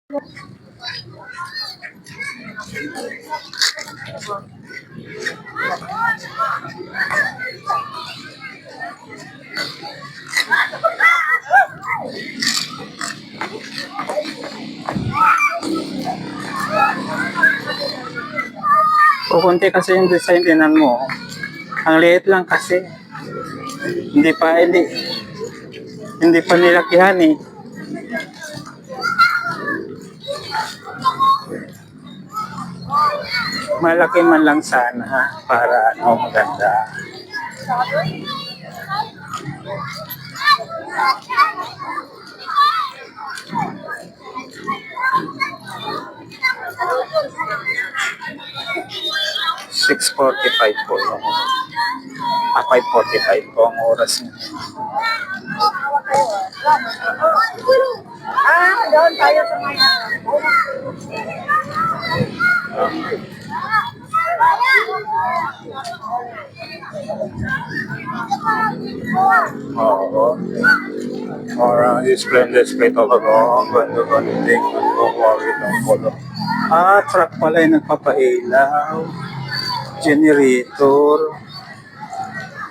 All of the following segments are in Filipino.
Kukunti kasi yung design tinan mo. Ang liit lang kasi. Hindi pa nilakihan eh. Malaki man lang sana para maganda. $6:45 po. 5:45 po ang oras niya. Doon tayo sa mga. Oo. Orang display talaga. Ang ganda-ganda din. Ang polo. Truck pala yung nagpapailaw. Generator.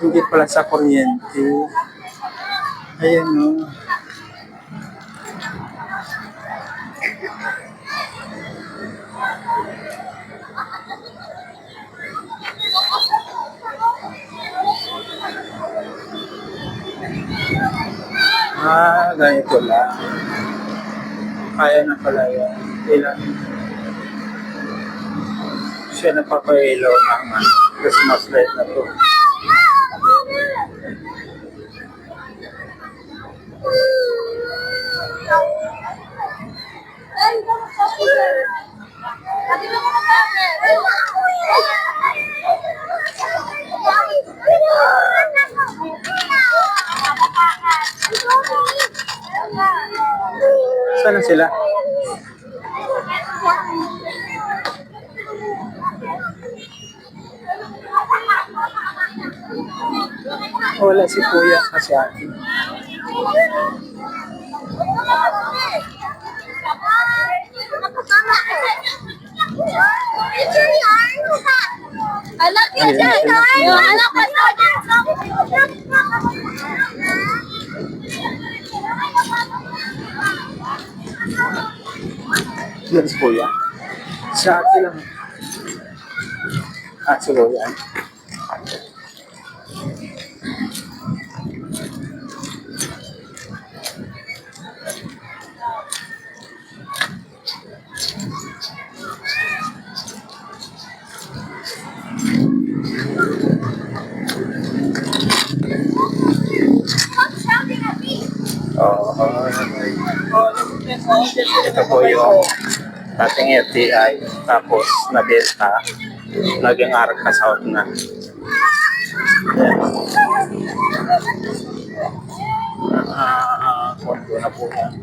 Hindi pala sa kuryente. Ayan o. Ganito lang. Kaya na pala yan. Ilan? Siya napapailaw ng Christmas light na to. Saan na sila? Wala si Kuya kasi akin. Anak niya dyan! Anak ko Yan si Kuya. Sa akin lang. Si Kuya. Ito po yung dating FTI tapos nabenta naging Arca South na. Kondo na po yan.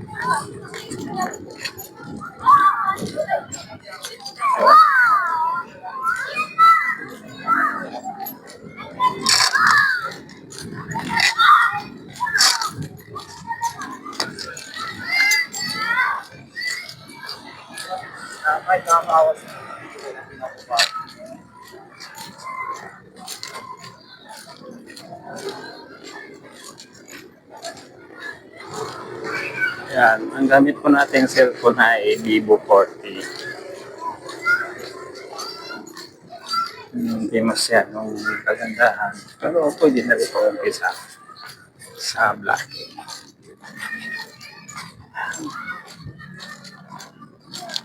Yan, ang gamit po nating cellphone ay Vivo 40. Hindi masyadong kagandahan. Pero pwede na rin po umpisa sa black.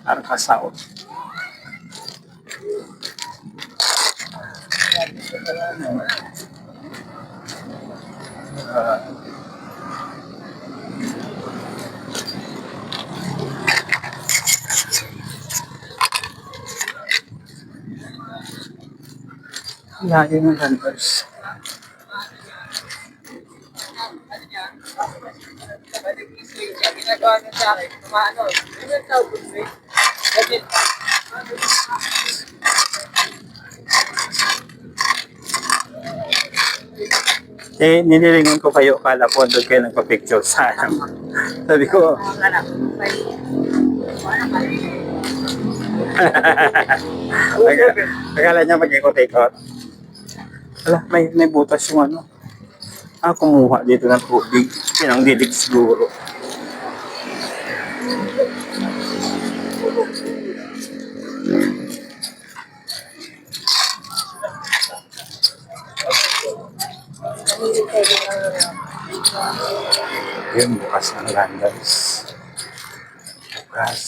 Arca South. Layo ng landers. ginagawa niya sa akin, ano, yun yung tawag ko eh. Ganyan. Ninilingon ko kayo, kala ko doon kayo nagpa-picture sa alam. Sabi ko, Akala niya mag-ikot-ikot. Wala, may butas yung ano. Kumuha dito ng tubig. Yun ang dilig siguro. Yun, bukas ng landers. Bukas.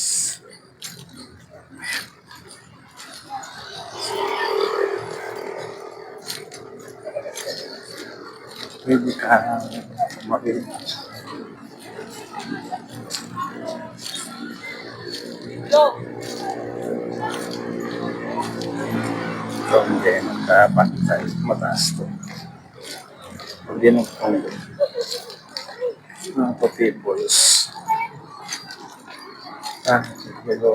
Pwede ka kumabili. Go! So, hindi magkapantay. Mataas to. Hindi nung kung mga peoples. Hello.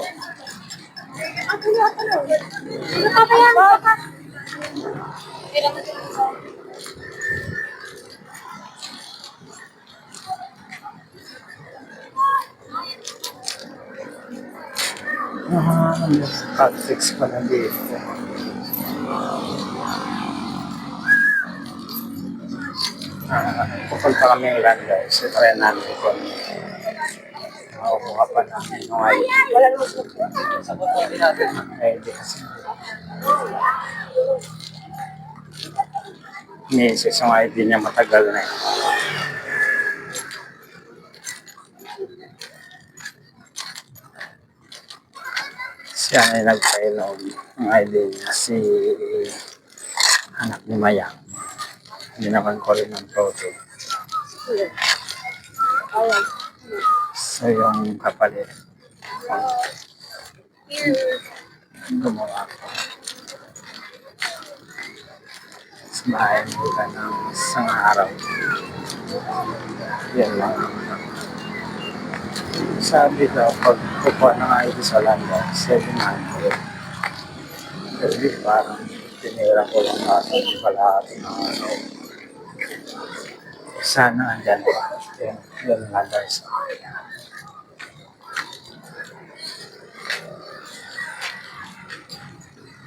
Hotfix pa na dito. Kupal pa kami ng land guys. So, try namin kung makukuha pa namin yung ID. Wala naman sa botong din natin. ID kasi. Iniisis yung ID niya matagal na eh. Siya ay nagpainom ng ID niya si anak ni Mayang. Hindi naman ko rin ng photo. So yung kapalit. Gumawa ko. Samahin mo ka ng isang araw. Yan lang. Sabi daw, pag kukuha ng ID sa Landa, 700. Kasi parang tinira ko lang natin palahati ng ano. Sana andyan pa. Yan nga guys.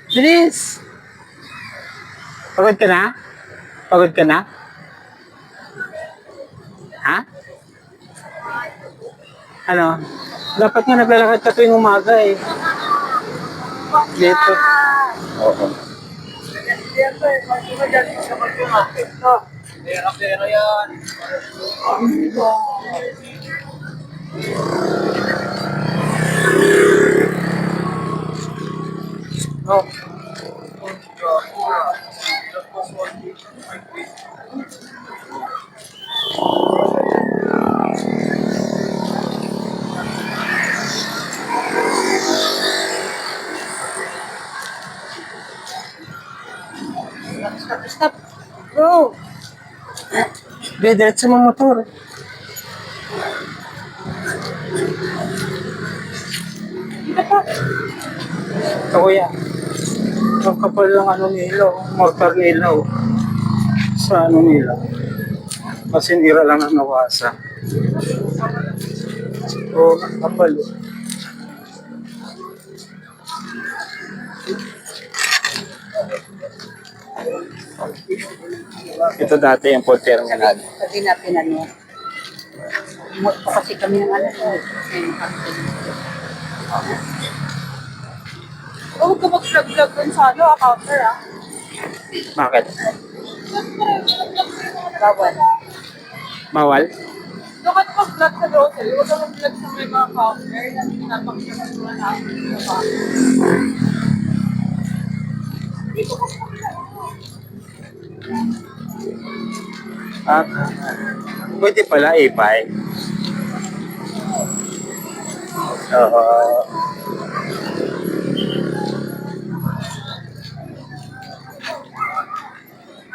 Bilis! Pagod ka na? Pagod ka na? Ha? Ano? Dapat nga naglalakad ka tuwing umaga eh. Dito. Oo. Siyempre, mag-imagan sa mag-imagan. Pera yan. No. Stop. Bro. Diretso mo motor. Ito kuya. Ang kapal ng ano nila, motor nila. Sa ano nila. Kasi nira lang ang nawasa. Oo, kapal. Ito dati yung food terminal. Sabi na pinano. Umot pa kasi kami ng anak ko. Huwag ka mag-vlog-vlog dun sa ano, counter ah. Bakit? Bawal. Bawal? Doon ka mag-vlog sa grocery, huwag ka mag-vlog sa may mga counter na pinapakita sa mga namin. Ah, pwede pala i-buy.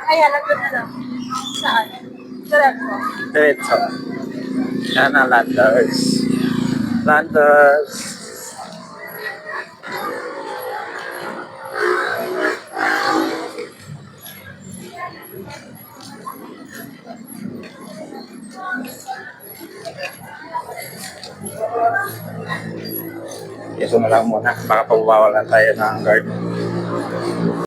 Kaya nandun na lang. Saan? Diretso. Diretso. Yan ang Landers. Landers. Ito na lang muna. Baka pabawalan tayo ng guard.